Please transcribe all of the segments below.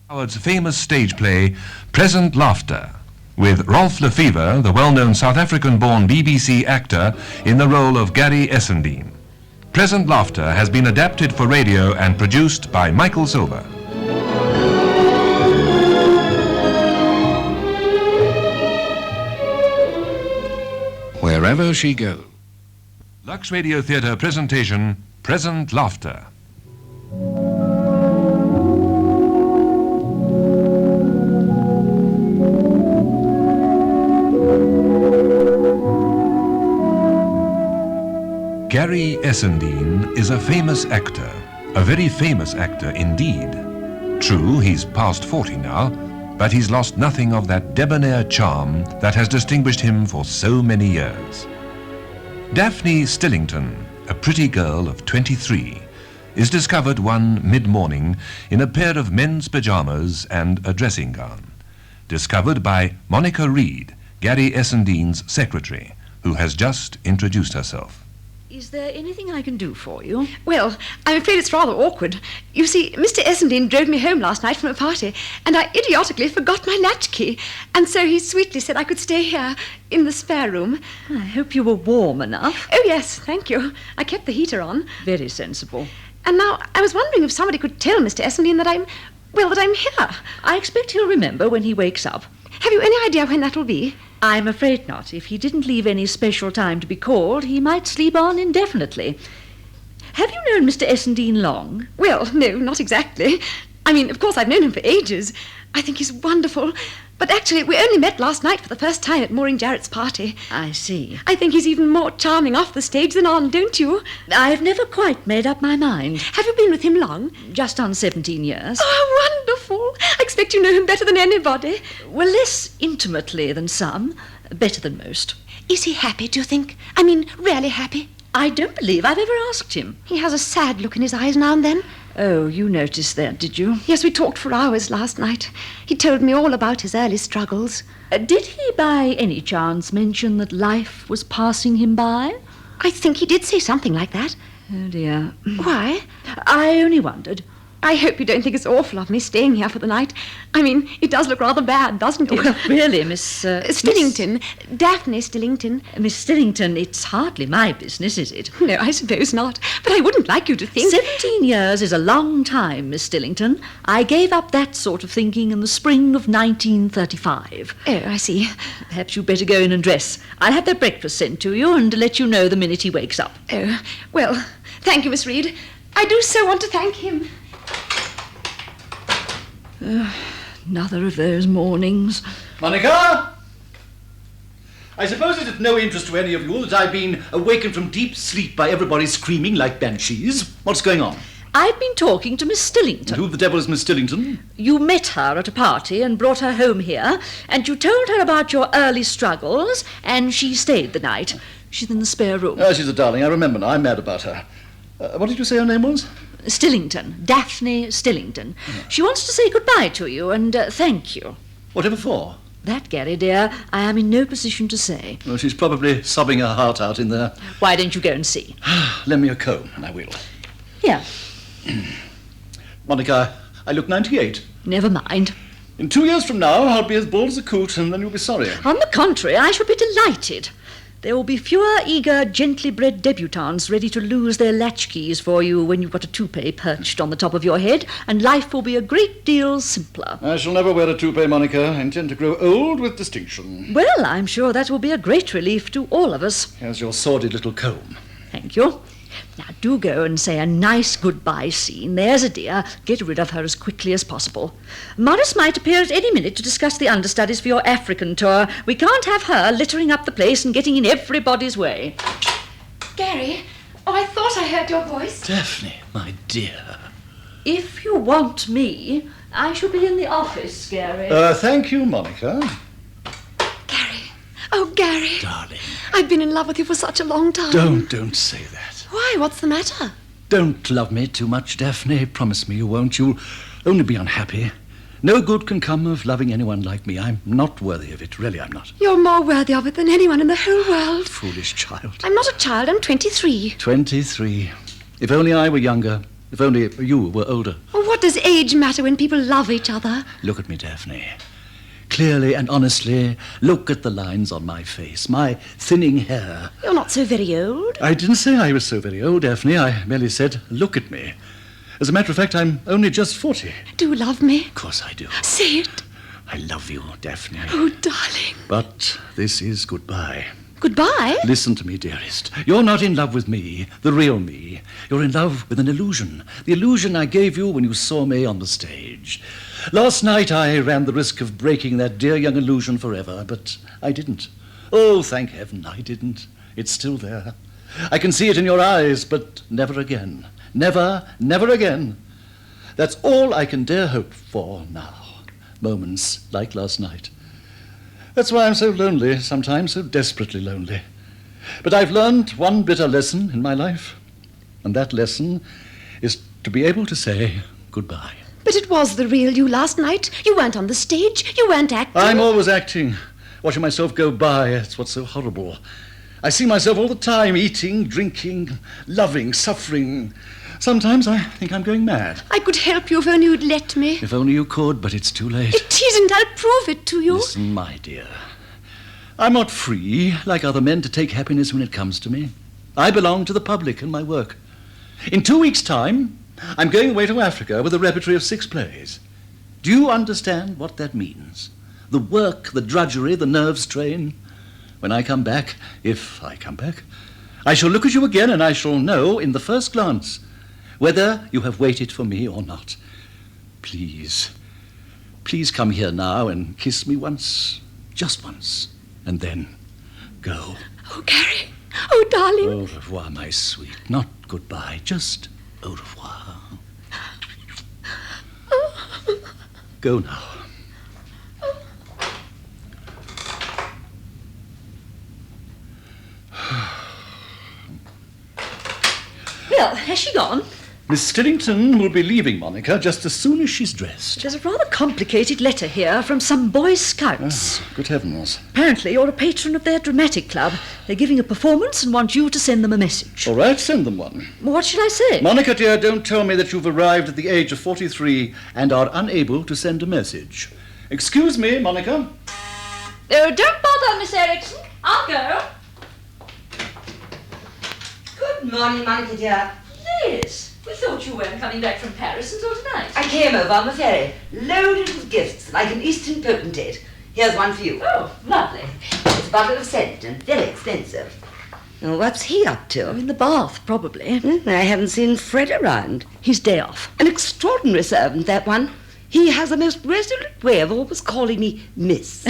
Howard's famous stage play, Present Laughter, with Rolf Lefevre, the well-known South African-born BBC actor, in the role of Gary Essendine. Present Laughter has been adapted for radio and produced by Michael Silver. Wherever she goes. Lux Radio Theatre presentation, Present Laughter. Gary Essendine is a famous actor, a very famous actor indeed. True, he's past 40 now, but he's lost nothing of that debonair charm that has distinguished him for so many years. Daphne Stillington, a pretty girl of 23, is discovered one mid-morning in a pair of men's pyjamas and a dressing gown. Discovered by Monica Reed, Gary Essendine's secretary, who has just introduced herself. Is there anything I can do for you? Well, I'm afraid it's rather awkward. You see, Mr. Essendine drove me home last night from a party, and I idiotically forgot my latchkey. And so he sweetly said I could stay here in the spare room. I hope you were warm enough. Oh, yes, thank you. I kept the heater on. Very sensible. And now I was wondering if somebody could tell Mr. Essendine that I'm here. I expect he'll remember when he wakes up. Have you any idea when that will be? I'm afraid not. If he didn't leave any special time to be called, he might sleep on indefinitely. Have you known Mr. Essendine long? Well, no, not exactly. I mean, of course, I've known him for ages. I think he's wonderful. But actually, we only met last night for the first time at Maureen Jarrett's party. I see. I think he's even more charming off the stage than on, don't you? I've never quite made up my mind. Have you been with him long? Just on 17 years. Oh, wonderful. I expect you know him better than anybody. Well, less intimately than some, better than most. Is he happy, do you think? I mean, really happy? I don't believe I've ever asked him. He has a sad look in his eyes now and then. Oh, you noticed that, did you? Yes, we talked for hours last night. He told me all about his early struggles. Did he by any chance mention that life was passing him by? I think he did say something like that. Oh, dear. Why? I only wondered. I hope you don't think it's awful of me staying here for the night. I mean, it does look rather bad, doesn't it? Well, really, Miss... Stillington. Daphne Stillington. Miss Stillington, it's hardly my business, is it? No, I suppose not. But I wouldn't like you to think... 17 years is a long time, Miss Stillington. I gave up that sort of thinking in the spring of 1935. Oh, I see. Perhaps you'd better go in and dress. I'll have that breakfast sent to you and let you know the minute he wakes up. Oh, well, thank you, Miss Reed. I do so want to thank him. Another of those mornings. Monica! I suppose it's of no interest to any of you that I've been awakened from deep sleep by everybody screaming like banshees. What's going on? I've been talking to Miss Stillington. And who the devil is Miss Stillington? You met her at a party and brought her home here, and you told her about your early struggles, and she stayed the night. She's in the spare room. Oh, she's a darling. I remember now. I'm mad about her. What did you say her name was? Stillington. Daphne Stillington. She wants to say goodbye to you and thank you. Whatever for? That, Gary, dear, I am in no position to say. Well, she's probably sobbing her heart out in there. Why don't you go and see? Lend me a comb, and I will. Here. Monica, I look 98. Never mind. In 2 years from now, I'll be as bald as a coot, and then you'll be sorry. On the contrary, I shall be delighted. There will be fewer eager, gently bred debutantes ready to lose their latchkeys for you when you've got a toupee perched on the top of your head, and life will be a great deal simpler. I shall never wear a toupee, Monica. I intend to grow old with distinction. Well, I'm sure that will be a great relief to all of us. Here's your sordid little comb. Thank you. Now, do go and say a nice goodbye scene. There's a dear. Get rid of her as quickly as possible. Morris might appear at any minute to discuss the understudies for your African tour. We can't have her littering up the place and getting in everybody's way. Gary, I thought I heard your voice. Daphne, my dear. If you want me, I shall be in the office, Gary. Thank you, Monica. Gary. Oh, Gary. Darling. I've been in love with you for such a long time. Don't say that. Why? What's the matter? Don't love me too much, Daphne. Promise me you won't. You'll only be unhappy. No good can come of loving anyone like me. I'm not worthy of it. Really, I'm not. You're more worthy of it than anyone in the whole world. Foolish child. I'm not a child. I'm 23. 23. If only I were younger. If only you were older. Oh, what does age matter when people love each other? Look at me, Daphne. Clearly and honestly, look at the lines on my face, my thinning hair. You're not so very old. I didn't say I was so very old, Daphne. I merely said, look at me. As a matter of fact, I'm only just 40. Do you love me? Of course I do. Say it. I love you, Daphne. Oh, darling. But this is goodbye. Goodbye? Listen to me, dearest. You're not in love with me, the real me. You're in love with an illusion. The illusion I gave you when you saw me on the stage. Last night I ran the risk of breaking that dear young illusion forever, but I didn't. Oh, thank heaven, I didn't. It's still there. I can see it in your eyes, but never again. Never, never again. That's all I can dare hope for now. Moments like last night. That's why I'm so lonely, sometimes so desperately lonely. But I've learned one bitter lesson in my life, and that lesson is to be able to say goodbye. But it was the real you last night. You weren't on the stage. You weren't acting. I'm always acting, watching myself go by. That's what's so horrible. I see myself all the time, eating, drinking, loving, suffering. Sometimes I think I'm going mad. I could help you if only you'd let me. If only you could, but it's too late. It isn't. I'll prove it to you. Listen, my dear. I'm not free, like other men, to take happiness when it comes to me. I belong to the public and my work. In 2 weeks' time, I'm going away to Africa with a repertory of 6 plays. Do you understand what that means? The work, the drudgery, the nerve strain. When I come back, if I come back, I shall look at you again and I shall know in the first glance whether you have waited for me or not. Please, please come here now and kiss me once, just once, and then go. Oh, Gary. Oh, darling. Au revoir, my sweet. Not goodbye, just au revoir. Go now. Well, has she gone? Miss Stillington will be leaving Monica just as soon as she's dressed. There's a rather complicated letter here from some Boy Scouts. Good heavens. Apparently you're a patron of their dramatic club. They're giving a performance and want you to send them a message. All right, send them one. What shall I say? Monica, dear, don't tell me that you've arrived at the age of 43 and are unable to send a message. Excuse me, Monica. Oh, don't bother, Miss Erickson. I'll go. Good morning, Monica, dear. Liz, we thought you weren't coming back from Paris until tonight. I came over on the ferry, loaded with gifts, like an Eastern potentate. Here's one for you. Oh, lovely. It's a bottle of scent and very expensive. Now, what's he up to? In the bath, probably. I haven't seen Fred around. His day off. An extraordinary servant, that one. He has a most resolute way of always calling me Miss.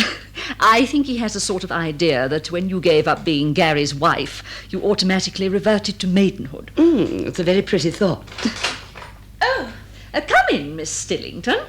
I think he has a sort of idea that when you gave up being Gary's wife, you automatically reverted to maidenhood. It's a very pretty thought. Oh, come in, Miss Stillington.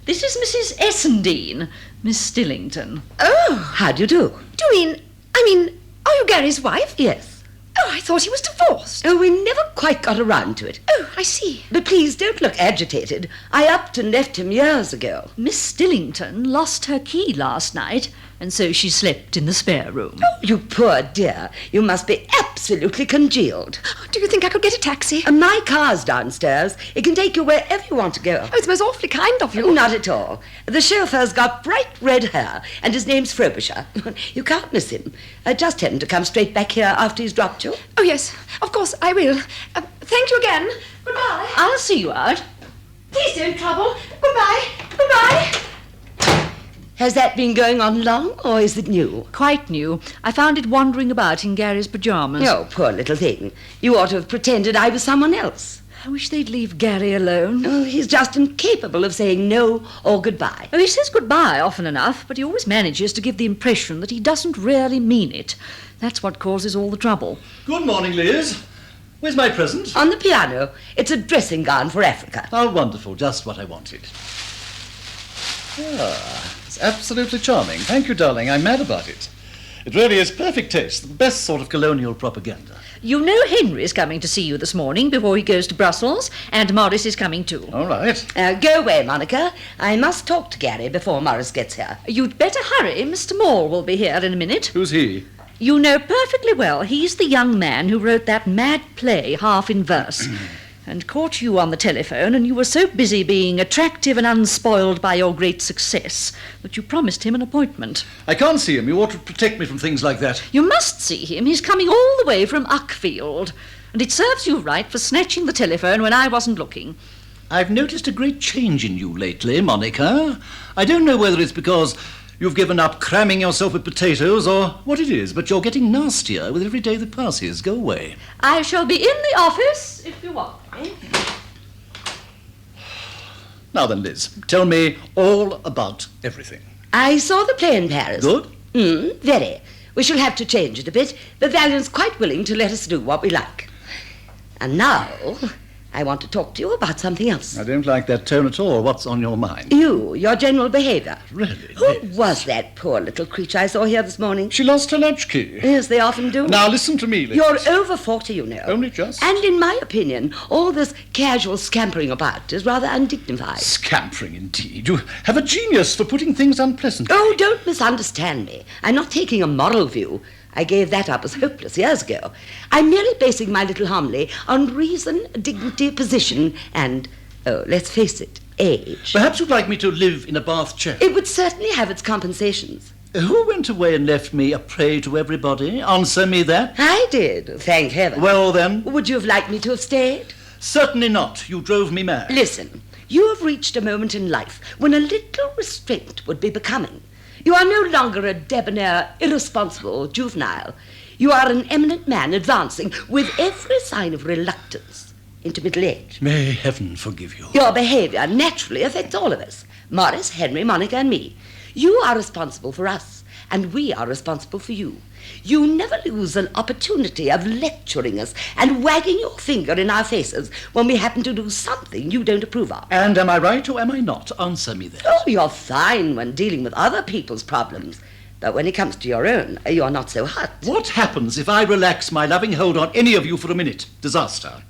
This is Mrs. Essendine, Miss Stillington. Oh, how do you do? Do you mean, are you Gary's wife? Yes. Oh, I thought he was divorced. Oh, we never quite got around to it. Oh, I see. But please don't look agitated. I upped and left him years ago. Miss Stillington lost her key last night, and so she slept in the spare room. Oh, you poor dear. You must be absolutely congealed. Do you think I could get a taxi? My car's downstairs. It can take you wherever you want to go. Oh, it's most awfully kind of you. Not at all. The chauffeur's got bright red hair, and his name's Frobisher. You can't miss him. Just tell him to come straight back here after he's dropped you. Oh, yes, of course, I will. Thank you again. Goodbye. I'll see you out. Please don't trouble. Goodbye. Goodbye. Has that been going on long, or is it new? Quite new. I found it wandering about in Gary's pyjamas. Oh, poor little thing. You ought to have pretended I was someone else. I wish they'd leave Gary alone. Oh, he's just incapable of saying no or goodbye. Oh, he says goodbye often enough, but he always manages to give the impression that he doesn't really mean it. That's what causes all the trouble. Good morning, Liz. Where's my present? On the piano. It's a dressing gown for Africa. How wonderful, just what I wanted. It's absolutely charming. Thank you, darling. I'm mad about it. It really is perfect taste, the best sort of colonial propaganda. You know Henry's coming to see you this morning before he goes to Brussels, and Morris is coming too. All right. Go away, Monica. I must talk to Gary before Morris gets here. You'd better hurry. Mr. Moore will be here in a minute. Who's he? You know perfectly well he's the young man who wrote that mad play, Half in Verse. and caught you on the telephone, and you were so busy being attractive and unspoiled by your great success that you promised him an appointment. I can't see him. You ought to protect me from things like that. You must see him. He's coming all the way from Uckfield, and it serves you right for snatching the telephone when I wasn't looking. I've noticed a great change in you lately, Monica. I don't know whether it's because you've given up cramming yourself with potatoes or what it is, but you're getting nastier with every day that passes. Go away. I shall be in the office if you want me. Now then, Liz, tell me all about everything. I saw the play in Paris. Good? Very. We shall have to change it a bit. The Valiant's quite willing to let us do what we like. And now, I want to talk to you about something else. I don't like that tone at all. What's on your mind? Your general behaviour. Really? Who Liz? was that poor little creature I saw here this morning? She lost her latchkey. Yes, they often do. Now listen to me, Liz. You're over 40, you know. Only just. And in my opinion, all this casual scampering about is rather undignified. Scampering, indeed. You have a genius for putting things unpleasantly. Oh, don't misunderstand me. I'm not taking a moral view. I gave that up as hopeless years ago. I'm merely basing my little homily on reason, dignity, position, and, let's face it, age. Perhaps you'd like me to live in a bath chair. It would certainly have its compensations. Who went away and left me a prey to everybody? Answer me that. I did, thank heaven. Well, then. Would you have liked me to have stayed? Certainly not. You drove me mad. Listen, you have reached a moment in life when a little restraint would be becoming. You are no longer a debonair, irresponsible juvenile. You are an eminent man advancing with every sign of reluctance into middle age. May heaven forgive you. Your behaviour naturally affects all of us. Morris, Henry, Monica, and me. You are responsible for us, and we are responsible for you. You never lose an opportunity of lecturing us and wagging your finger in our faces when we happen to do something you don't approve of. And am I right or am I not? Answer me that. Oh, you're fine when dealing with other people's problems. But when it comes to your own, you're not so hot. What happens if I relax my loving hold on any of you for a minute? Disaster.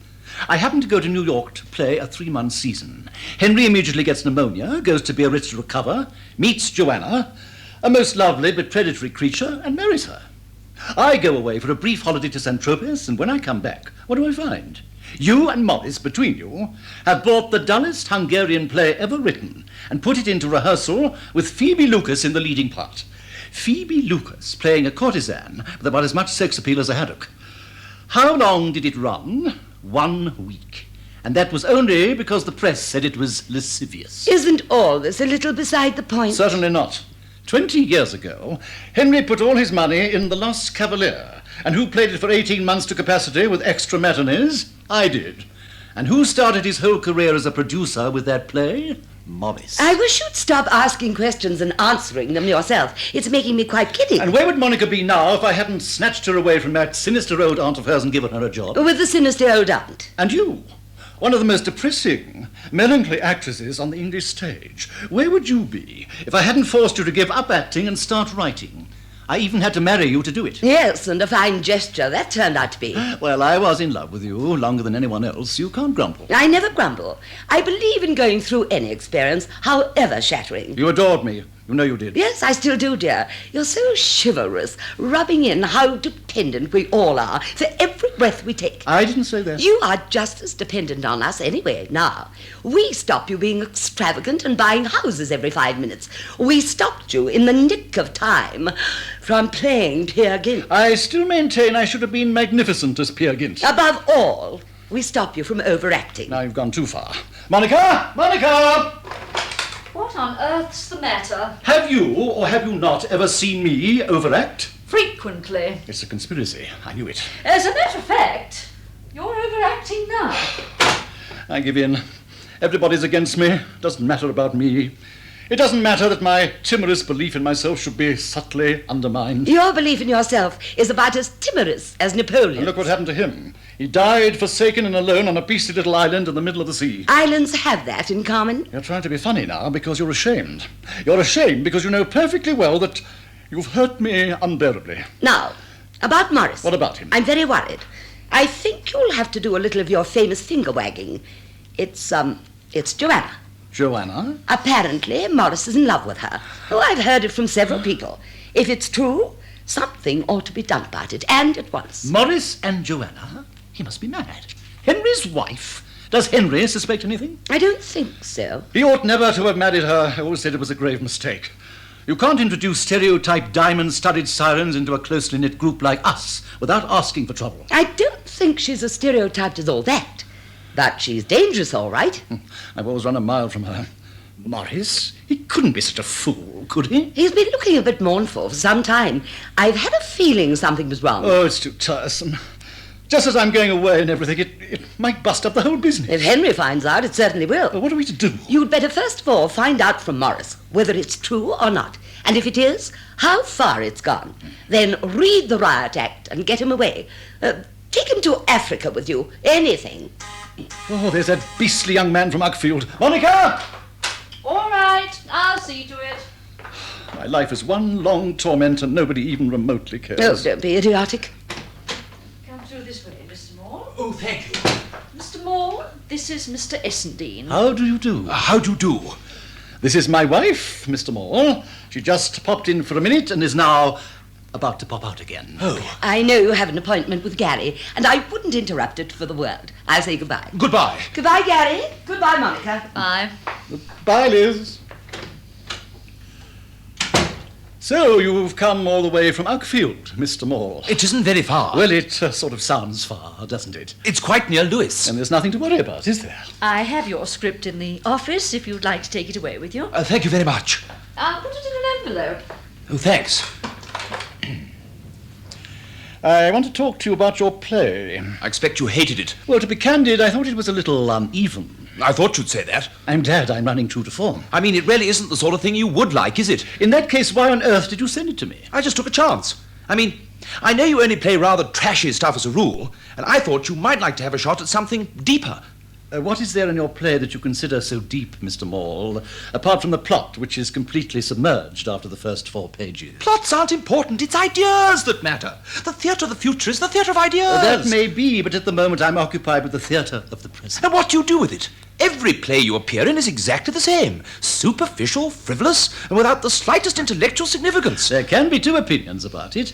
I happen to go to New York to play a 3-month season. Henry immediately gets pneumonia, goes to Biarritz to recover, meets Joanna, a most lovely but predatory creature, and marries her. I go away for a brief holiday to St. Tropez, and when I come back, what do I find? You and Morris, between you, have bought the dullest Hungarian play ever written and put it into rehearsal with Phoebe Lucas in the leading part. Phoebe Lucas playing a courtesan with about as much sex appeal as a haddock. How long did it run? 1 week. And that was only because the press said it was lascivious. Isn't all this a little beside the point? Certainly not. 20 years ago, Henry put all his money in The Lost Cavalier. And who played it for 18 months to capacity with extra matinees? I did. And who started his whole career as a producer with that play? Morris. I wish you'd stop asking questions and answering them yourself. It's making me quite giddy. And where would Monica be now if I hadn't snatched her away from that sinister old aunt of hers and given her a job? With the sinister old aunt. And you, one of the most depressing, melancholy actresses on the English stage. Where would you be if I hadn't forced you to give up acting and start writing? I even had to marry you to do it. Yes, and a fine gesture that turned out to be. Well, I was in love with you longer than anyone else. You can't grumble. I never grumble. I believe in going through any experience, however shattering. You adored me. You know you did. Yes, I still do, dear. You're so chivalrous, rubbing in how dependent we all are for every breath we take. I didn't say that. You are just as dependent on us anyway, now. We stopped you being extravagant and buying houses every 5 minutes. We stopped you in the nick of time from playing Peer Gynt. I still maintain I should have been magnificent as Peer Gynt. Above all, we stop you from overacting. Now you've gone too far. Monica! Monica! What on earth's the matter? Have you or have you not ever seen me overact? Frequently. It's a conspiracy. I knew it. As a matter of fact, you're overacting now. I give in. Everybody's against me. Doesn't matter about me. It doesn't matter that my timorous belief in myself should be subtly undermined. Your belief in yourself is about as timorous as Napoleon. And look what happened to him. He died forsaken and alone on a beastly little island in the middle of the sea. Islands have that in common. You're trying to be funny now because you're ashamed. You're ashamed because you know perfectly well that you've hurt me unbearably. Now, about Morris. What about him? I'm very worried. I think you'll have to do a little of your famous finger wagging. It's Joanna. Joanna? Apparently, Morris is in love with her. Oh, I've heard it from several people. If it's true, something ought to be done about it, and at once. Morris and Joanna? He must be mad. Henry's wife? Does Henry suspect anything? I don't think so. He ought never to have married her. I always said it was a grave mistake. You can't introduce stereotyped diamond-studded sirens into a closely knit group like us without asking for trouble. I don't think she's as stereotyped as all that. But she's dangerous, all right. I've always run a mile from her. Morris, he couldn't be such a fool, could he? He's been looking a bit mournful for some time. I've had a feeling something was wrong. Oh, it's too tiresome. Just as I'm going away and everything, it might bust up the whole business. If Henry finds out, it certainly will. Well, what are we to do? You'd better first of all find out from Morris whether it's true or not. And if it is, how far it's gone. Then read the riot act and get him away. Take him to Africa with you. Anything. Oh, there's that beastly young man from Uckfield. Monica! All right, I'll see to it. My life is one long torment and nobody even remotely cares. Oh, don't be idiotic. Come through this way, Mr. Moore. Oh, thank you. Mr. Moore, this is Mr. Essendine. How do you do? How do you do? This is my wife, Mr. Moore. She just popped in for a minute and is now about to pop out again. Oh. I know you have an appointment with Gary, and I wouldn't interrupt it for the world. I'll say goodbye. Goodbye. Goodbye, Gary. Goodbye, Monica. Bye. Bye, Liz. So, you've come all the way from Uckfield, Mr. Moore. It isn't very far. Well, it sort of sounds far, doesn't it? It's quite near Lewis. And there's nothing to worry about, is there? I have your script in the office if you'd like to take it away with you. Thank you very much. I'll put it in an envelope. Oh, thanks. I want to talk to you about your play. I expect you hated it. Well, to be candid, I thought it was a little uneven. I thought you'd say that. I'm glad I'm running true to form. I mean, it really isn't the sort of thing you would like, is it? In that case, why on earth did you send it to me? I just took a chance. I mean, I know you only play rather trashy stuff as a rule, and I thought you might like to have a shot at something deeper. What is there in your play that you consider so deep, Mr. Maule, apart from the plot, which is completely submerged after the first 4 pages? Plots aren't important. It's ideas that matter. The theatre of the future is the theatre of ideas. That may be, but at the moment I'm occupied with the theatre of the present. And what do you do with it? Every play you appear in is exactly the same. Superficial, frivolous, and without the slightest intellectual significance. There can be 2 opinions about it.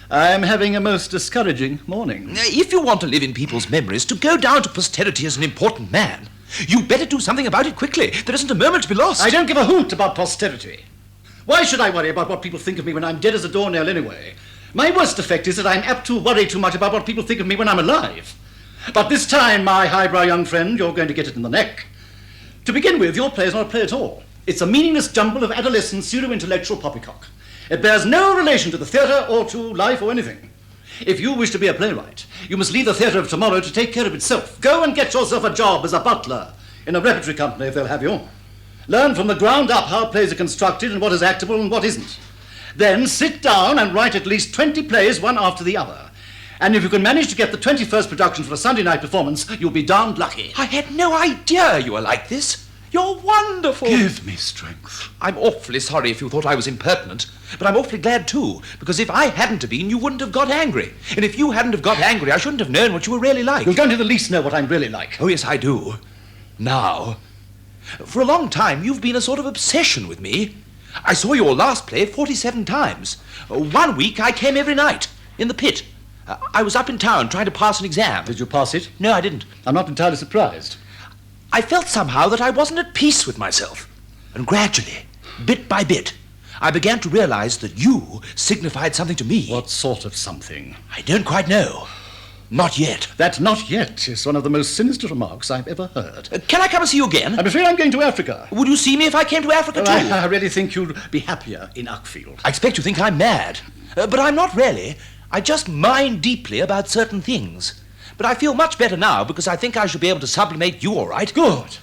I'm having a most discouraging morning. If you want to live in people's memories, to go down to posterity as an important man, you'd better do something about it quickly. There isn't a moment to be lost. I don't give a hoot about posterity. Why should I worry about what people think of me when I'm dead as a doornail anyway? My worst defect is that I'm apt to worry too much about what people think of me when I'm alive. But this time, my highbrow young friend, you're going to get it in the neck. To begin with, your play is not a play at all. It's a meaningless jumble of adolescent pseudo-intellectual poppycock. It bears no relation to the theatre or to life or anything. If you wish to be a playwright, you must leave the theatre of tomorrow to take care of itself. Go and get yourself a job as a butler in a repertory company if they'll have you. Learn from the ground up how plays are constructed and what is actable and what isn't. Then sit down and write at least 20 plays, one after the other. And if you can manage to get the 21st production for a Sunday night performance, you'll be darned lucky. I had no idea you were like this. You're wonderful. Give me strength. I'm awfully sorry if you thought I was impertinent, but I'm awfully glad too, because if I hadn't have been, you wouldn't have got angry. And if you hadn't have got angry, I shouldn't have known what you were really like. You don't in the least know what I'm really like. Oh, yes, I do. Now. For a long time, you've been a sort of obsession with me. I saw your last play 47 times. 1 week, I came every night, in the pit. I was up in town trying to pass an exam. Did you pass it? No, I didn't. I'm not entirely surprised. I felt somehow that I wasn't at peace with myself. And gradually, bit by bit, I began to realize that you signified something to me. What sort of something? I don't quite know. Not yet. That not yet is one of the most sinister remarks I've ever heard. Can I come and see you again? I'm afraid I'm going to Africa. Would you see me if I came to Africa too? I really think you'd be happier in Uckfield. I expect you think I'm mad. But I'm not really. I just mind deeply about certain things. But I feel much better now because I think I shall be able to sublimate you all right. Good.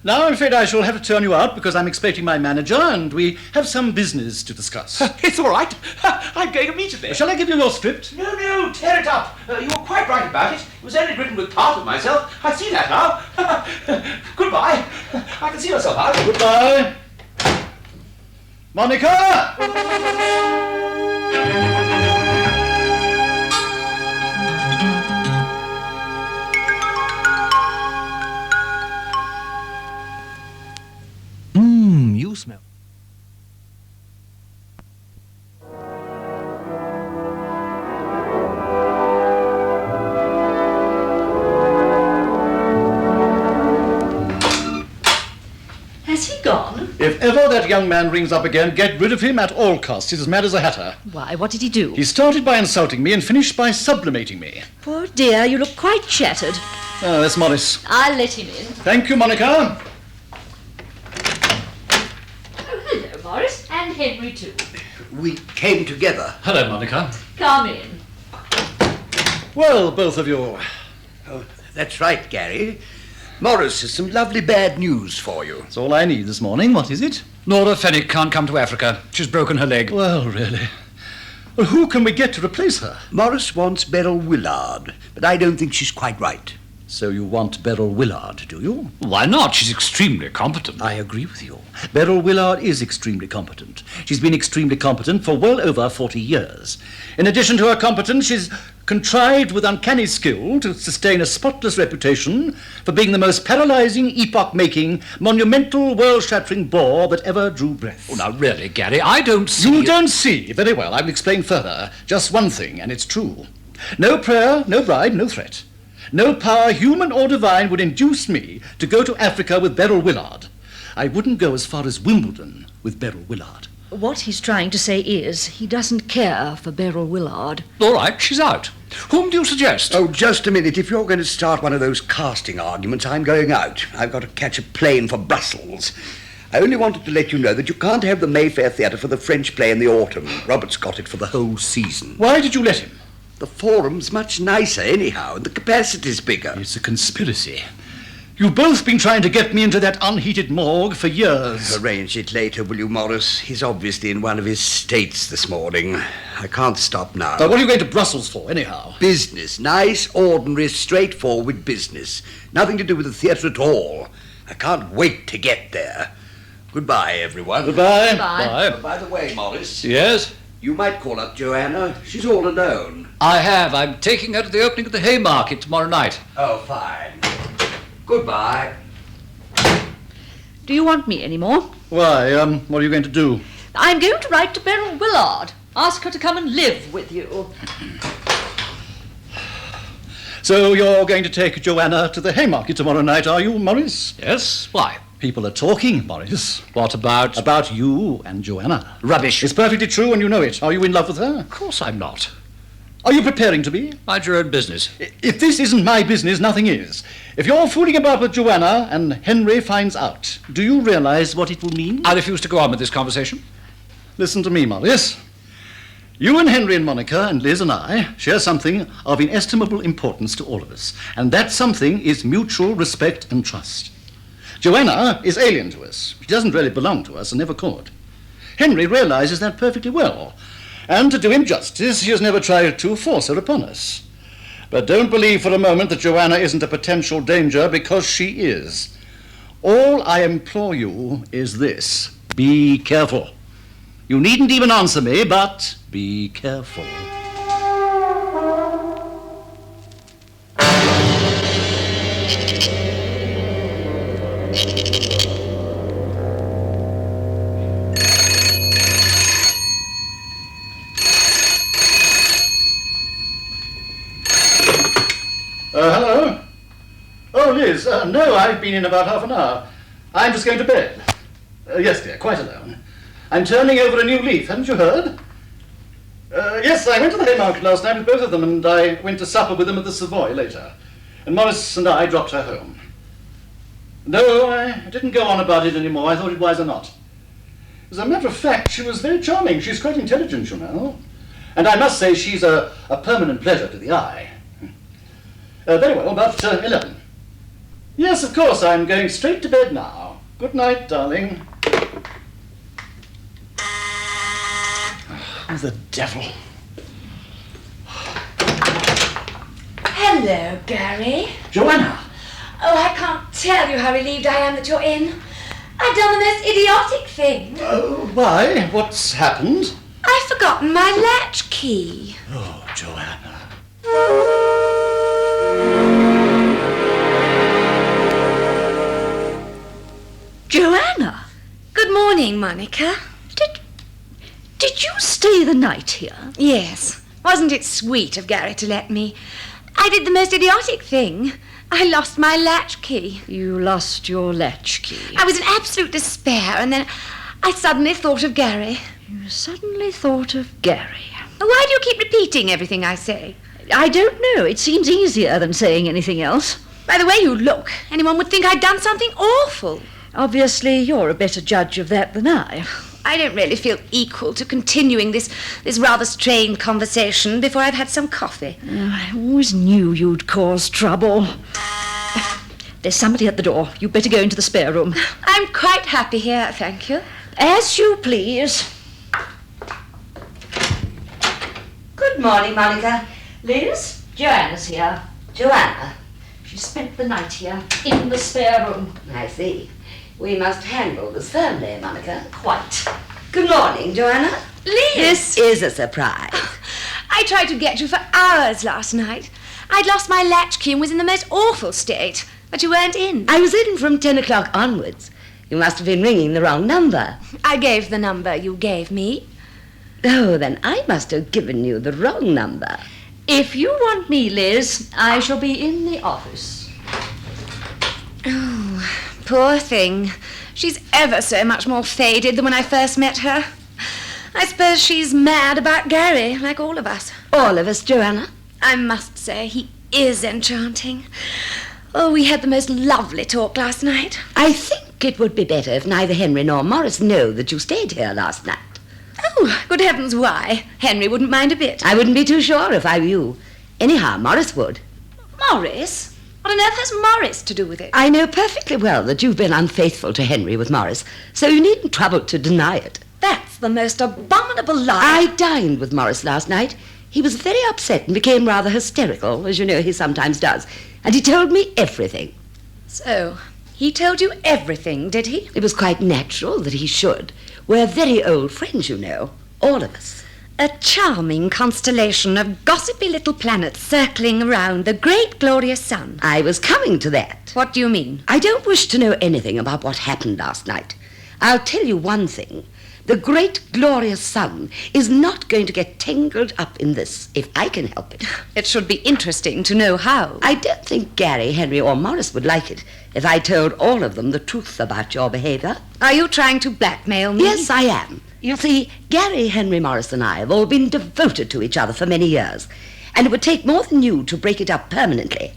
Now I'm afraid I shall have to turn you out because I'm expecting my manager and we have some business to discuss. It's all right. I'm going immediately. Shall I give you your script? No, tear it up. You were quite right about it. It was only written with part of myself. I see that now. Goodbye. I can see myself out. Goodbye. Monica! You smell. If ever that young man rings up again, get rid of him at all costs. He's as mad as a hatter. Why, what did he do? He started by insulting me and finished by sublimating me. Poor dear, you look quite shattered. Oh, that's Morris. I'll let him in. Thank you, Monica. Oh, hello, Morris. And Henry, too. We came together. Hello, Monica. Come in. Well, both of you. Oh, that's right, Gary. Morris has some lovely bad news for you. That's all I need this morning. What is it? Laura Fenwick can't come to Africa. She's broken her leg. Well, really. Well, who can we get to replace her? Morris wants Beryl Willard, but I don't think she's quite right. So you want Beryl Willard, do you? Why not? She's extremely competent. I agree with you. Beryl Willard is extremely competent. She's been extremely competent for well over 40 years. In addition to her competence, she's contrived with uncanny skill to sustain a spotless reputation for being the most paralyzing, epoch-making, monumental, world-shattering bore that ever drew breath. Oh, now, really, Gary, I don't see... You don't see? Very well, I will explain further. Just one thing, and it's true. No prayer, no bribe, no threat. No power, human or divine, would induce me to go to Africa with Beryl Willard. I wouldn't go as far as Wimbledon with Beryl Willard. What he's trying to say is he doesn't care for Beryl Willard. All right, she's out. Whom do you suggest? Oh, just a minute. If you're going to start one of those casting arguments, I'm going out. I've got to catch a plane for Brussels. I only wanted to let you know that you can't have the Mayfair Theatre for the French play in the autumn. Robert's got it for the whole season. Why did you let him? The forum's much nicer anyhow, and the capacity's bigger. It's a conspiracy. You've both been trying to get me into that unheated morgue for years. Arrange it later, will you, Morris? He's obviously in one of his states this morning. I can't stop now. Now, what are you going to Brussels for, anyhow? Business. Nice, ordinary, straightforward business. Nothing to do with the theatre at all. I can't wait to get there. Goodbye, everyone. Goodbye. Bye. By the way, Morris, Yes? you might call up Joanna. She's all alone. I have. I'm taking her to the opening of the Haymarket tomorrow night. Oh, fine. Goodbye. Do you want me any more? Why, what are you going to do? I'm going to write to Beryl Willard. Ask her to come and live with you. So you're going to take Joanna to the Haymarket tomorrow night, are you, Morris? Yes? Why? People are talking, Morris. What about... About you and Joanna. Rubbish. It's perfectly true, and you know it. Are you in love with her? Of course I'm not. Are you preparing to be? Mind your own business. If this isn't my business, nothing is. If you're fooling about with Joanna and Henry finds out, do you realize what it will mean? I refuse to go on with this conversation. Listen to me, Morris. You and Henry and Monica and Liz and I share something of inestimable importance to all of us, and that something is mutual respect and trust. Joanna is alien to us. She doesn't really belong to us and never could. Henry realizes that perfectly well, and to do him justice, he has never tried to force her upon us. But don't believe for a moment that Joanna isn't a potential danger, because she is. All I implore you is this: be careful. You needn't even answer me, but be careful. Hello? Oh, Liz, no, I've been in about half an hour. I'm just going to bed. Yes, dear, quite alone. I'm turning over a new leaf, haven't you heard? Yes, I went to the Haymarket last night with both of them, and I went to supper with them at the Savoy later. And Morris and I dropped her home. No, I didn't go on about it anymore. I thought it wiser not. As a matter of fact, she was very charming. She's quite intelligent, you know. And I must say she's a permanent pleasure to the eye. Very well, about 11. Yes, of course, I'm going straight to bed now. Good night, darling. Oh, the devil. Hello, Gary. Joanna! Oh, I can't tell you how relieved I am that you're in. I've done the most idiotic thing. Why? What's happened? I've forgotten my latch key. Oh, Joanna. Joanna! Good morning, Monica. Did you stay the night here? Yes. Wasn't it sweet of Gary to let me? I did the most idiotic thing. I lost my latchkey. You lost your latchkey. I was in absolute despair, and then I suddenly thought of Gary. You suddenly thought of Gary. Why do you keep repeating everything I say? I don't know. It seems easier than saying anything else. By the way you look, anyone would think I'd done something awful. Obviously, you're a better judge of that than I. I don't really feel equal to continuing this rather strained conversation before I've had some coffee. I always knew you'd cause trouble. There's somebody at the door. You'd better go into the spare room. I'm quite happy here, thank you. As you please. Good morning, Monica. Liz, Joanna's here. Joanna. She spent the night here, in the spare room. I see. We must handle this firmly, Monica. Quite. Good morning, Joanna. Liz! This is a surprise. I tried to get you for hours last night. I'd lost my latchkey and was in the most awful state, but you weren't in. I was in from 10 o'clock onwards. You must have been ringing the wrong number. I gave the number you gave me. Oh, then I must have given you the wrong number. If you want me, Liz, I shall be in the office. Oh, poor thing. She's ever so much more faded than when I first met her. I suppose she's mad about Gary, like all of us. All of us, Joanna. I must say, he is enchanting. Oh, we had the most lovely talk last night. I think it would be better if neither Henry nor Morris know that you stayed here last night. Oh, good heavens, why? Henry wouldn't mind a bit. I wouldn't be too sure if I were you. Anyhow, Morris would. Morris? What on earth has Morris to do with it? I know perfectly well that you've been unfaithful to Henry with Morris, so you needn't trouble to deny it. That's the most abominable lie. I dined with Morris last night. He was very upset and became rather hysterical, as you know he sometimes does. And he told me everything. So, he told you everything, did he? It was quite natural that he should. We're very old friends, you know, all of us. A charming constellation of gossipy little planets circling around the great glorious sun. I was coming to that. What do you mean? I don't wish to know anything about what happened last night. I'll tell you one thing. The great glorious sun is not going to get tangled up in this, if I can help it. It should be interesting to know how. I don't think Gary, Henry, or Morris would like it if I told all of them the truth about your behavior. Are you trying to blackmail me? Yes, I am. You see, Gary, Henry, Morris, and I have all been devoted to each other for many years, and it would take more than you to break it up permanently.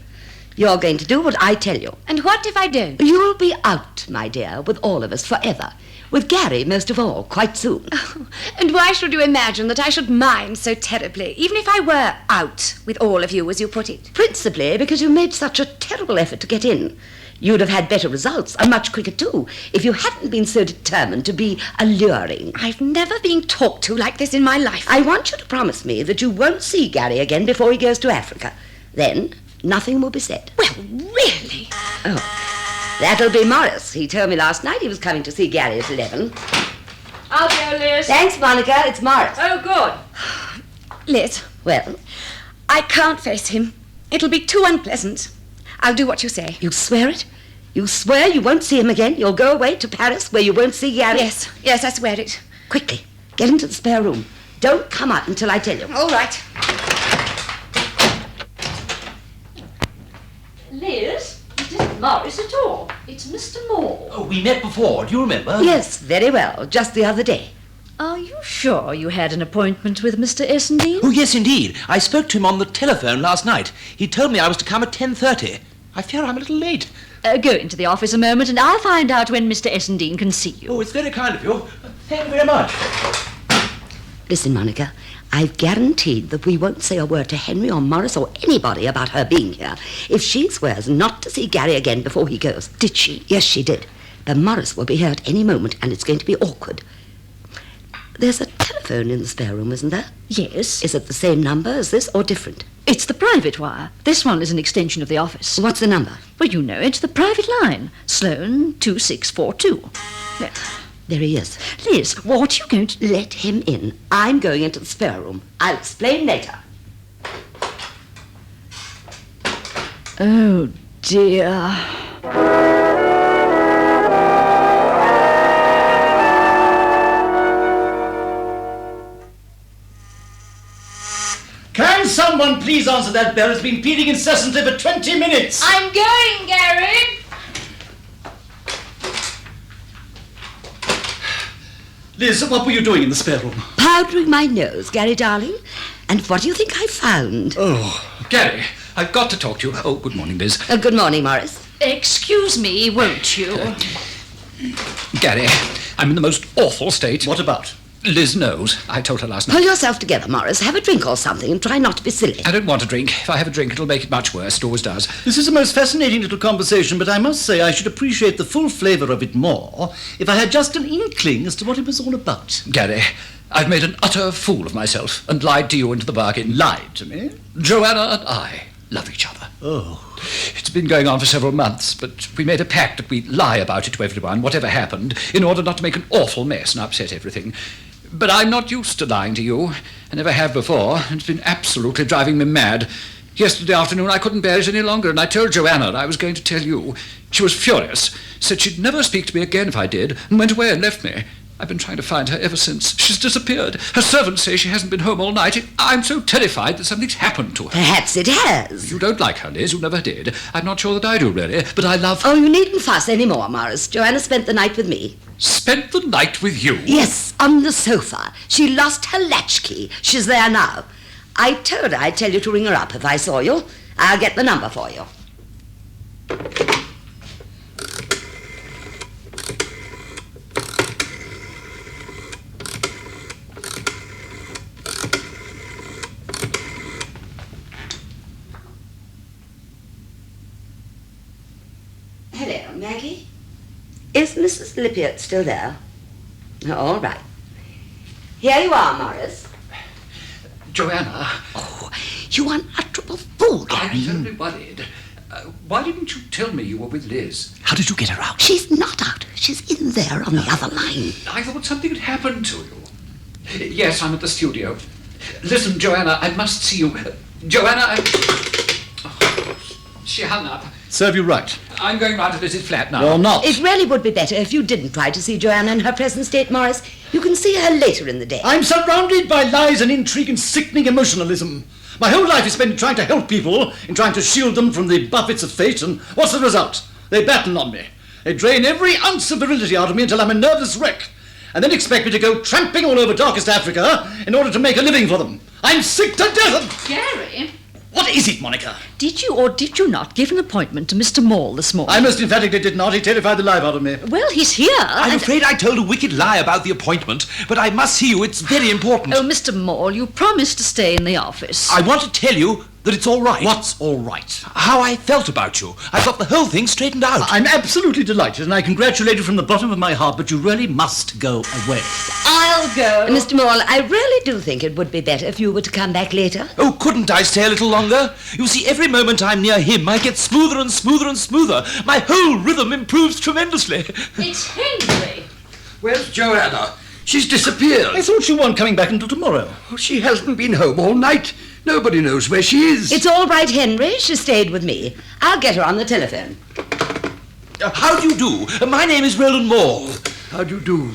You're going to do what I tell you. And what if I don't? You'll be out, my dear, with all of us forever. With Gary, most of all, quite soon. Oh, and why should you imagine that I should mind so terribly, even if I were out with all of you, as you put it? Principally because you made such a terrible effort to get in. You'd have had better results, and much quicker, too, if you hadn't been so determined to be alluring. I've never been talked to like this in my life. I want you to promise me that you won't see Gary again before he goes to Africa. Then, nothing will be said. Well, really? Oh, that'll be Morris. He told me last night he was coming to see Gary at 11. I'll go, Liz. Thanks, Monica. It's Morris. Oh, good. Liz, Well, I can't face him. It'll be too unpleasant. I'll do what you say. you swear it? You swear you won't see him again? You'll go away to Paris where you won't see Gary? Yes, I swear it. Quickly, get into the spare room. Don't come out until I tell you. All right. Liz, it isn't Morris at all. It's Mr. Moore. Oh, we met before, do you remember? Yes, very well. Just the other day. Are you sure you had an appointment with Mr. Essendine? Oh, yes, indeed. I spoke to him on the telephone last night. He told me I was to come at 10:30. I fear I'm a little late. Go into the office a moment and I'll find out when Mr. Essendine can see you. Oh, it's very kind of you. Thank you very much. Listen, Monica, I've guaranteed that we won't say a word to Henry or Morris or anybody about her being here if she swears not to see Gary again before he goes. Did she? Yes, she did. But Morris will be here at any moment, and it's going to be awkward. There's a telephone in the spare room, isn't there? Yes. Is it the same number as this or different? It's the private wire. This one is an extension of the office. What's the number? Well, you know, it's the private line. Sloane 2642. Now, There he is. Liz, what are you going to... Let him in. I'm going into the spare room. I'll explain later. Oh, dear. Can Can someone please answer that bell? It's been pealing incessantly for 20 minutes. I'm going, Gary. Liz, what were you doing in the spare room? Powdering my nose, Gary, darling. And what do you think I found? Oh, Gary, I've got to talk to you. Oh, good morning, Liz. Good morning, Morris. Excuse me, won't you? Gary, I'm in the most awful state. what about? Liz knows. I told her last night. Pull yourself together, Morris. Have a drink or something and try not to be silly. I don't want a drink. If I have a drink, it'll make it much worse. It always does. This is a most fascinating little conversation, but I must say I should appreciate the full flavour of it more if I had just an inkling as to what it was all about. Gary, I've made an utter fool of myself and lied to you into the bargain. Lied to me? Joanna and I love each other. Oh. It's been going on for several months, but we made a pact that we'd lie about it to everyone, whatever happened, in order not to make an awful mess and upset everything. But I'm not used to lying to you. I never have before. It's been absolutely driving me mad. Yesterday afternoon I couldn't bear it any longer, and I told Joanna I was going to tell you. She was furious, said she'd never speak to me again if I did, and went away and left me. I've been trying to find her ever since. She's disappeared. Her servants say she hasn't been home all night. I'm so terrified that something's happened to her. Perhaps it has. You don't like her, Liz. You never did. I'm not sure that I do, really, but I love her. Oh, you needn't fuss any more, Morris. Joanna spent the night with me. Spent the night with you? Yes, on the sofa. She lost her latchkey. She's there now. I told her I'd tell you to ring her up if I saw you. I'll get the number for you. Hello, Maggie. Is Mrs. Lippiott still there? All right. Here you are, Morris. Joanna, Oh, you unutterable fool, Gary. I'm terribly worried. Why didn't you tell me you were with Liz? How did you get her out? She's not out. She's in there on the other line. I thought something had happened to you. Yes, I'm at the studio. Listen, Joanna, I must see you. Joanna, Oh, she hung up. Serve you right. I'm going round to Liz's flat now. You're not. It really would be better if you didn't try to see Joanna in her present state, Morris. You can see her later in the day. I'm surrounded by lies and intrigue and sickening emotionalism. My whole life is spent trying to help people, in trying to shield them from the buffets of fate, and what's the result? They batten on me. They drain every ounce of virility out of me until I'm a nervous wreck, and then expect me to go tramping all over darkest Africa in order to make a living for them. I'm sick to death of... Gary, What is it, Monica? did you or did you not give an appointment to Mr. Maule this morning? I most emphatically did not. He terrified the life out of me. Well, he's here. I'm and- afraid I told a wicked lie about the appointment, but I must see you. It's very important. Oh, Mr. Maule, you promised to stay in the office. I want to tell you that it's all right. What's all right? How I felt about you. I've got the whole thing straightened out. I'm absolutely delighted, and I congratulate you from the bottom of my heart, but you really must go away. I'll go. Mr. Maule, I really do think it would be better if you were to come back later. Oh, couldn't I stay a little longer? You see, every moment I'm near him, I get smoother and smoother and smoother. My whole rhythm improves tremendously. It's Henry. Where's Joanna? She's disappeared. I thought you weren't coming back until tomorrow. Oh, she hasn't been home all night. Nobody knows where she is. It's all right, Henry. She stayed with me. I'll get her on the telephone. How do you do? My name is Roland Maule. How do you do?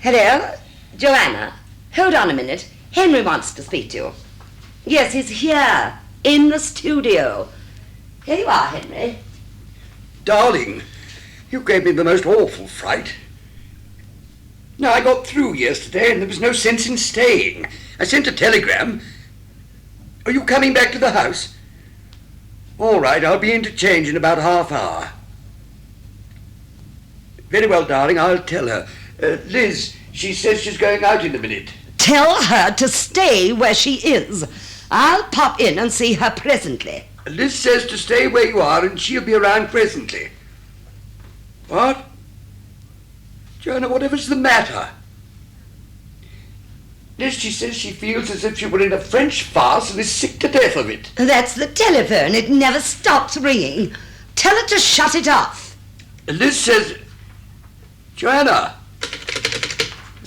Hello? Joanna? Hold on a minute. Henry wants to speak to you. Yes, he's here, in the studio. Here you are, Henry. Darling, you gave me the most awful fright. No, I got through yesterday and there was no sense in staying. I sent a telegram. Are you coming back to the house? All right, I'll be in to change in about half hour. Very well, darling, I'll tell her. Liz, she says she's going out in a minute. Tell her to stay where she is. I'll pop in and see her presently. Liz says to stay where you are and she'll be around presently. What? Joanna, whatever's the matter? Liz, she says she feels as if she were in a French farce and is sick to death of it. That's the telephone. It never stops ringing. Tell her to shut it off. Liz says... Joanna!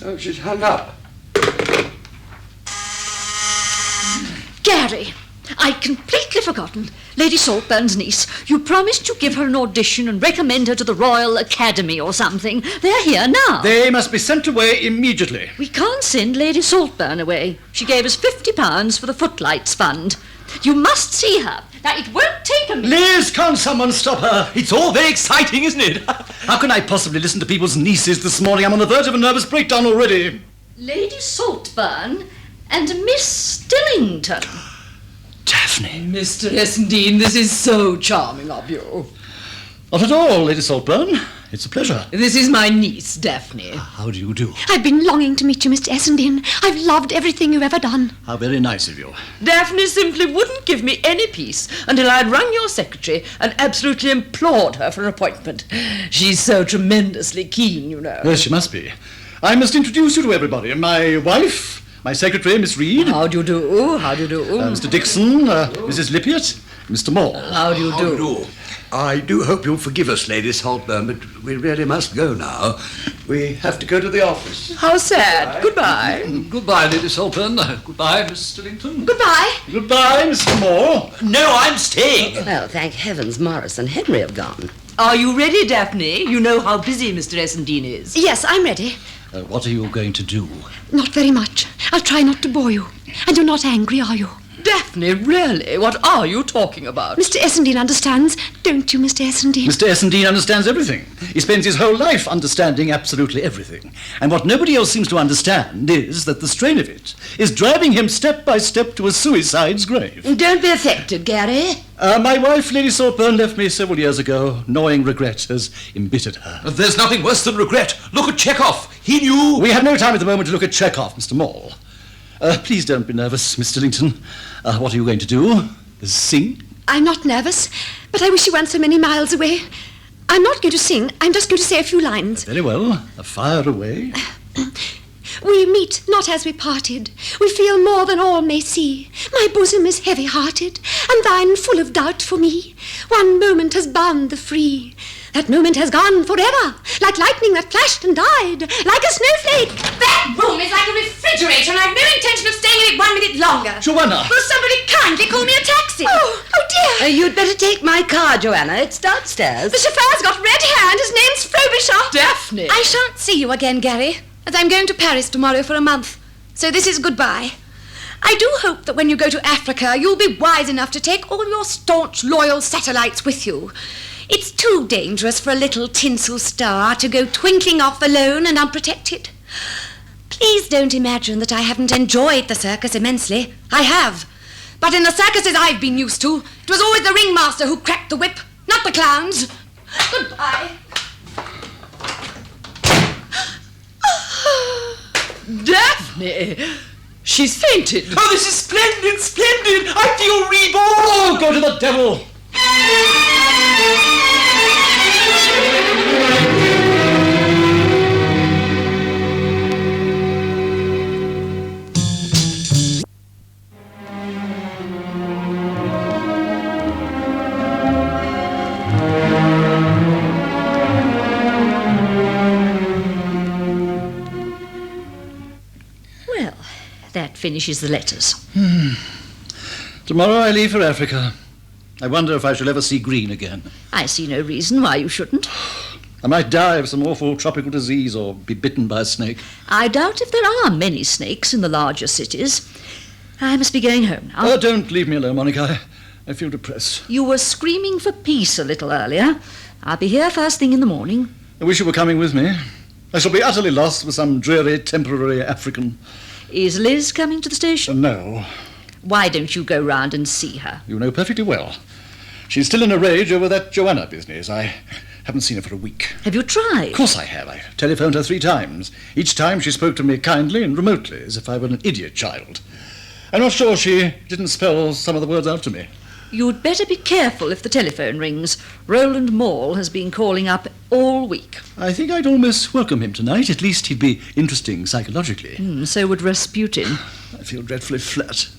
Oh, she's hung up. Gary, I'd completely forgotten. Lady Saltburn's niece. You promised you'd give her an audition and recommend her to the Royal Academy or something. They're here now. They must be sent away immediately. We can't send Lady Saltburn away. She gave us £50 for the Footlights Fund. You must see her. Now, it won't take a minute. Liz, can't someone stop her? It's all very exciting, isn't it? How can I possibly listen to people's nieces this morning? I'm on the verge of a nervous breakdown already. Lady Saltburn and Miss Stillington. Daphne. Mr. Essendine, this is so charming of you. Not at all, Lady Saltburn. It's a pleasure. This is my niece, Daphne. How do you do? I've been longing to meet you, Mr. Essendine. I've loved everything you've ever done. How very nice of you. Daphne simply wouldn't give me any peace until I'd rung your secretary and absolutely implored her for an appointment. She's so tremendously keen, you know. Yes, she must be. I must introduce you to everybody. My wife, my secretary, Miss Reed. How do you do? How do you do? Mr. Dixon, Mrs. Lippiott, Mr. Moore. How do you do? I do hope you'll forgive us, Lady Saltburn, but we really must go now. We have to go to the office. How sad. Goodbye. Goodbye, Lady Saltburn. Goodbye, Miss Stillington. Goodbye. Goodbye, Mr. Moore. No, I'm staying. Well, thank heavens Morris and Henry have gone. Are you ready, Daphne? You know how busy Mr. Essendine is. Yes, I'm ready. What are you going to do? Not very much. I'll try not to bore you. And you're not angry, are you? Daphne, really? What are you talking about? Mr. Essendine understands, don't you, Mr. Essendine? Mr. Essendine understands everything. He spends his whole life understanding absolutely everything. And what nobody else seems to understand is that the strain of it is driving him step by step to a suicide's grave. Don't be affected, Gary. My wife, Lady Saltburn, left me several years ago. Gnawing regret has embittered her. There's nothing worse than regret. Look at Chekhov. He knew. We have no time at the moment to look at Chekhov, Mr. Moore. Please don't be nervous, Miss Stillington. What are you going to do? Sing? I'm not nervous, but I wish you weren't so many miles away. I'm not going to sing. I'm just going to say a few lines. Very well. Fire away. We meet not as we parted. We feel more than all may see. My bosom is heavy-hearted, and thine full of doubt for me. One moment has bound the free. That moment has gone forever, like lightning that flashed and died, like a snowflake. That room is like a refrigerator, and I've no intention of staying in it 1 minute longer. Joanna! Will somebody kindly call me a taxi? Oh dear. You'd better take my car, Joanna. It's downstairs. The chauffeur's got red hair, and his name's Frobisher. Daphne! I shan't see you again, Gary, as I'm going to Paris tomorrow for a month. So this is goodbye. I do hope that when you go to Africa, you'll be wise enough to take all your staunch, loyal satellites with you. It's too dangerous for a little tinsel star to go twinkling off alone and unprotected. Please don't imagine that I haven't enjoyed the circus immensely. I have. But in the circuses I've been used to, it was always the ringmaster who cracked the whip, not the clowns. Goodbye. Daphne! She's fainted. Oh, this is splendid, splendid. I feel reborn. Oh, go to the devil! Well, that finishes the letters. Tomorrow I leave for Africa. I wonder if I shall ever see green again. I see no reason why you shouldn't. I might die of some awful tropical disease or be bitten by a snake. I doubt if there are many snakes in the larger cities. I must be going home now. Don't leave me alone, Monica. I feel depressed. You were screaming for peace a little earlier. I'll be here first thing in the morning. I wish you were coming with me. I shall be utterly lost with some dreary, temporary African. Is Liz coming to the station? No. Why don't you go round and see her? You know perfectly well. She's still in a rage over that Joanna business. I haven't seen her for a week. Have you tried? Of course I have. I've telephoned her 3 times. Each time she spoke to me kindly and remotely, as if I were an idiot child. I'm not sure she didn't spell some of the words out to me. You'd better be careful if the telephone rings. Roland Maule has been calling up all week. I think I'd almost welcome him tonight. At least he'd be interesting psychologically. So would Rasputin. I feel dreadfully flat.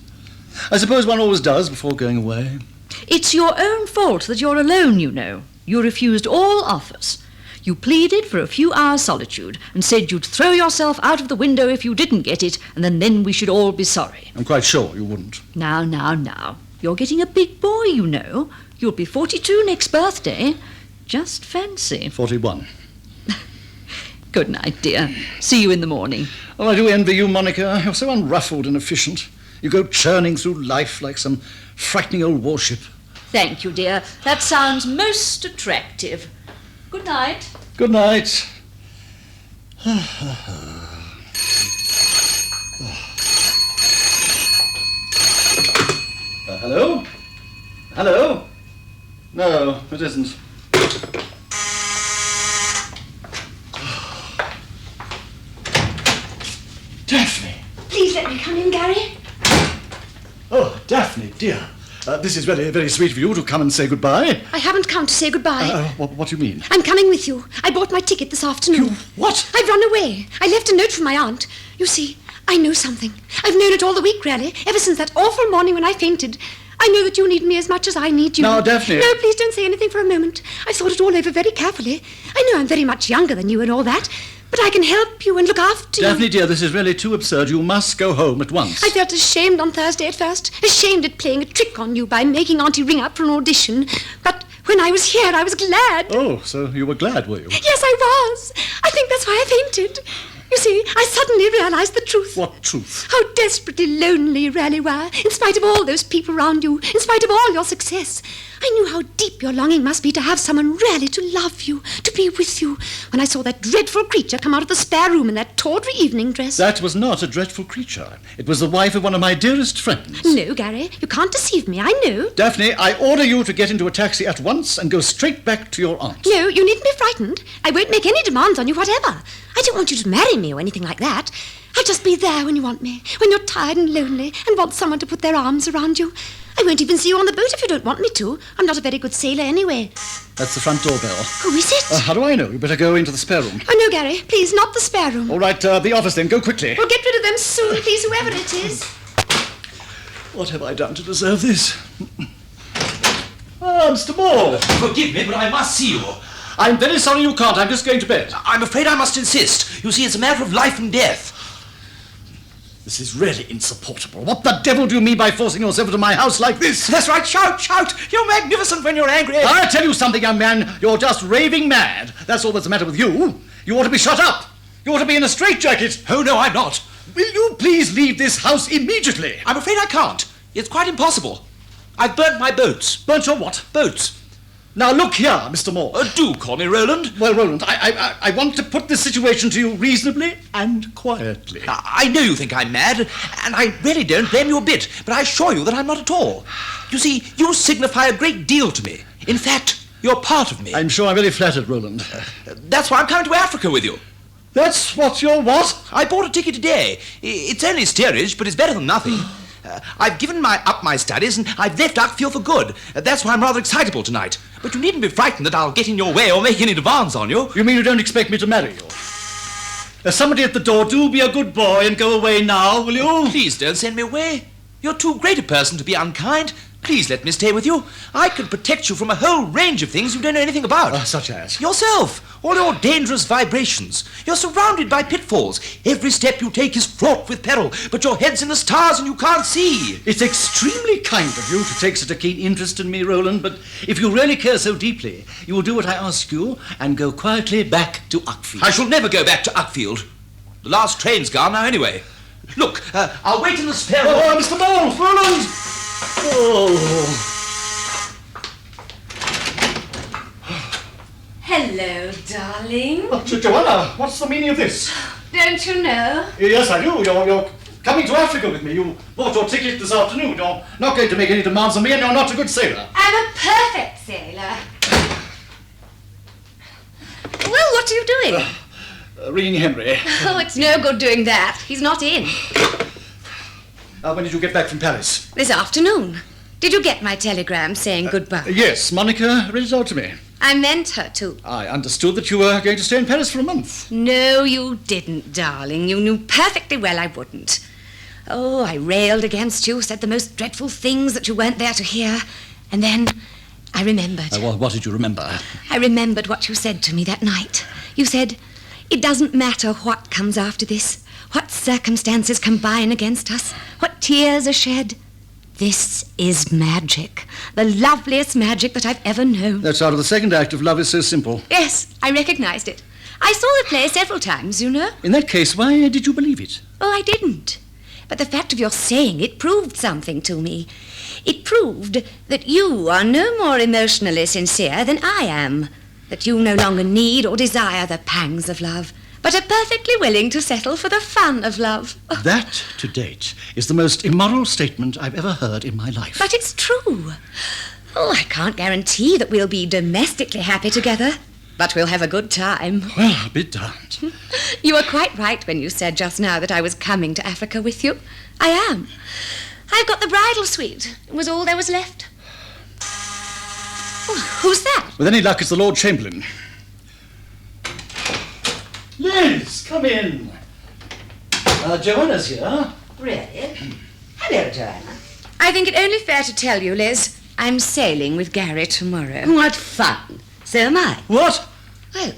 I suppose one always does before going away. It's your own fault that you're alone, you know. You refused all offers. You pleaded for a few hours' solitude and said you'd throw yourself out of the window if you didn't get it, and then we should all be sorry. I'm quite sure you wouldn't. Now. You're getting a big boy, you know. You'll be 42 next birthday. Just fancy. 41. Good night, dear. See you in the morning. Oh, I do envy you, Monica. You're so unruffled and efficient. You go churning through life like some frightening old warship. Thank you, dear. That sounds attractive. Good night. Good night. Hello? Hello? No, it isn't. Daphne! Please let me come in, Gary. Oh, Daphne, dear. This is very, very sweet of you to come and say goodbye. I haven't come to say goodbye. What do you mean? I'm coming with you. I bought my ticket this afternoon. You what? I've run away. I left a note from my aunt. You see, I know something. I've known it all the week, really, ever since that awful morning when I fainted. I know that you need me as much as I need you. Now, Daphne... No, please don't say anything for a moment. I've thought it all over very carefully. I know I'm very much younger than you and all that, but I can help you and look after you. Daphne, dear, this is really too absurd. You must go home at once. I felt ashamed on Thursday at first. Ashamed at playing a trick on you by making Auntie ring up for an audition. But when I was here, I was glad. Oh, so you were glad, were you? Yes, I was. I think that's why I fainted. You see, I suddenly realized the truth. What truth? How desperately lonely you really were, in spite of all those people around you, in spite of all your success. I knew how deep your longing must be to have someone really to love you, to be with you, when I saw that dreadful creature come out of the spare room in that tawdry evening dress. That was not a dreadful creature. It was the wife of one of my dearest friends. No, Gary, you can't deceive me, I know. Daphne, I order you to get into a taxi at once and go straight back to your aunt. No, you needn't be frightened. I won't make any demands on you whatever. I don't want you to marry me or anything like that. I'll just be there when you want me, when you're tired and lonely and want someone to put their arms around you. I won't even see you on the boat if you don't want me to. I'm not a very good sailor anyway. That's the front door bell. Who is it? How do I know? You better go into the spare room. Oh, no, Gary. Please, not the spare room. All right, the office then. Go quickly. We'll get rid of them soon, please, whoever it is. What have I done to deserve this? Mr. Moore. Forgive me, but I must see you. I'm very sorry you can't. I'm just going to bed. I'm afraid I must insist. You see, it's a matter of life and death. This is really insupportable. What the devil do you mean by forcing yourself into my house like this? That's right, shout, shout. You're magnificent when you're angry. I'll tell you something, young man. You're just raving mad. That's all that's the matter with you. You ought to be shut up. You ought to be in a straitjacket. Oh, no, I'm not. Will you please leave this house immediately? I'm afraid I can't. It's quite impossible. I've burnt my boats. Burnt your what? Boats. Now, look here, Mr. Moore. Do call me Roland. Well, Roland, I want to put this situation to you reasonably and quietly. I know you think I'm mad, and I really don't blame you a bit, but I assure you that I'm not at all. You see, you signify a great deal to me. In fact, you're part of me. I'm sure I'm very flattered, Roland. That's why I'm coming to Africa with you. That's what you're what? I bought a ticket today. It's only steerage, but it's better than nothing. I've given up my studies and I've left Uckfield for good. That's why I'm rather excitable tonight. But you needn't be frightened that I'll get in your way or make any demands on you. You mean you don't expect me to marry you? There's somebody at the door. Do be a good boy and go away now, will you? Please don't send me away. You're too great a person to be unkind. Please let me stay with you. I can protect you from a whole range of things you don't know anything about. Such as? Yourself. All your dangerous vibrations. You're surrounded by pitfalls. Every step you take is fraught with peril, but your head's in the stars and you can't see. It's extremely kind of you to take such a keen interest in me, Roland, but if you really care so deeply, you will do what I ask you and go quietly back to Uckfield. I shall never go back to Uckfield. The last train's gone now anyway. Look, I'll wait in the spare room. Oh, Mr. Ball, Roland! Oh... Hello, darling. Joanna, what's the meaning of this? Don't you know? Yes, I do. You're coming to Africa with me. You bought your ticket this afternoon. You're not going to make any demands on me, and you're not a good sailor. I'm a perfect sailor. Well, what are you doing? Ringing Henry. Oh, it's no good doing that. He's not in. When did you get back from Paris? This afternoon. Did you get my telegram saying goodbye? Yes, Monica read it out to me. I meant her to. I understood that you were going to stay in Paris for a month. No, you didn't, darling. You knew perfectly well I wouldn't. Oh, I railed against you, said the most dreadful things that you weren't there to hear. And then I remembered. What did you remember? I remembered what you said to me that night. You said, it doesn't matter what comes after this, what circumstances combine against us, what tears are shed. This is magic. The loveliest magic that I've ever known. That's out of the second act of Love is So Simple. Yes, I recognized it. I saw the play several times, you know. In that case, why did you believe it? Oh, I didn't. But the fact of your saying it proved something to me. It proved that you are no more emotionally sincere than I am. That you no longer need or desire the pangs of love, but are perfectly willing to settle for the fun of love. That, to date, is the most immoral statement I've ever heard in my life. But it's true. Oh, I can't guarantee that we'll be domestically happy together, but we'll have a good time. Well, I'll be darned. You were quite right when you said just now that I was coming to Africa with you. I am. I've got the bridal suite. It was all there was left. Oh, who's that? With any luck, it's the Lord Chamberlain. Liz, come in. Joanna's here. Really? Hello, Joanna. I think it only fair to tell you, Liz, I'm sailing with Gary tomorrow. What fun. So am I. What? Well,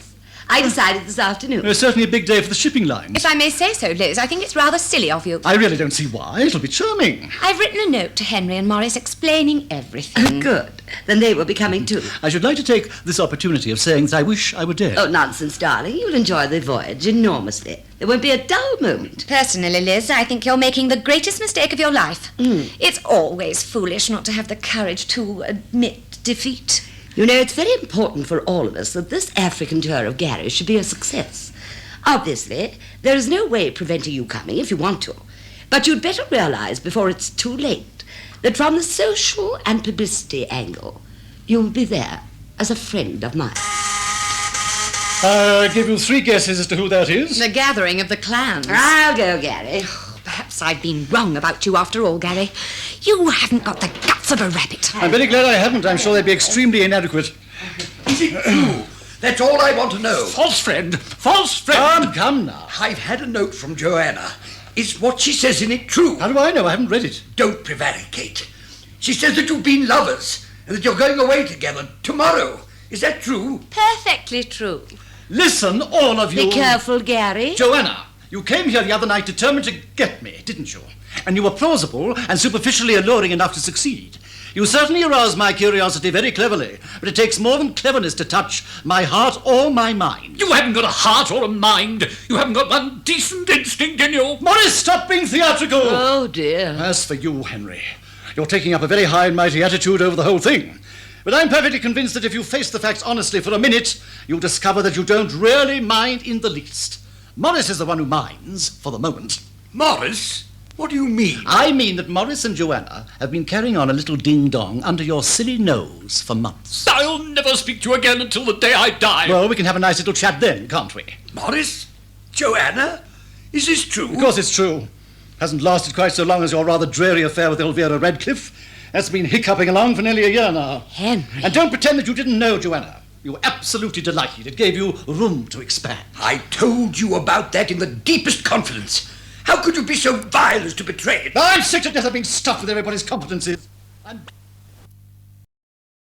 I decided this afternoon. It's certainly a big day for the shipping lines. If I may say so, Liz, I think it's rather silly of you. I really don't see why. It'll be charming. I've written a note to Henry and Morris explaining everything. Good. Then they will be coming too. I should like to take this opportunity of saying that I wish I were dead. Oh, nonsense, darling. You'll enjoy the voyage enormously. There won't be a dull moment. Personally, Liz, I think you're making the greatest mistake of your life. It's always foolish not to have the courage to admit defeat. You know, it's very important for all of us that this African tour of Gary's should be a success. Obviously, there is no way preventing you coming if you want to. But you'd better realize before it's too late that from the social and publicity angle, you'll be there as a friend of mine. I'll give you 3 guesses as to who that is. The gathering of the clans. I'll go, Gary. Perhaps I've been wrong about you after all, Gary. You haven't got the guts of a rabbit. I'm very glad I haven't. I'm sure they'd be extremely inadequate. Is it true? That's all I want to know. False friend! False friend! Come now. I've had a note from Joanna. Is what she says in it true? How do I know? I haven't read it. Don't prevaricate. She says that you've been lovers and that you're going away together tomorrow. Is that true? Perfectly true. Listen, all of you. Be careful, Gary. Joanna, you came here the other night determined to get me, didn't you? And you were plausible and superficially alluring enough to succeed. You certainly aroused my curiosity very cleverly, but it takes more than cleverness to touch my heart or my mind. You haven't got a heart or a mind. You haven't got one decent instinct in you. Morris, stop being theatrical! Oh, dear. As for you, Henry, you're taking up a very high and mighty attitude over the whole thing. But I'm perfectly convinced that if you face the facts honestly for a minute, you'll discover that you don't really mind in the least. Morris is the one who minds, for the moment. Morris? What do you mean? I mean that Morris and Joanna have been carrying on a little ding-dong under your silly nose for months. I'll never speak to you again until the day I die. Well, we can have a nice little chat then, can't we? Morris? Joanna? Is this true? Of course it's true. Hasn't lasted quite so long as your rather dreary affair with Elvira Radcliffe. That's been hiccuping along for nearly a year now. Henry. And don't pretend that you didn't know, Joanna. You were absolutely delighted. It gave you room to expand. I told you about that in the deepest confidence. How could you be so vile as to betray it? I'm sick to death of being stuffed with everybody's competencies. I'm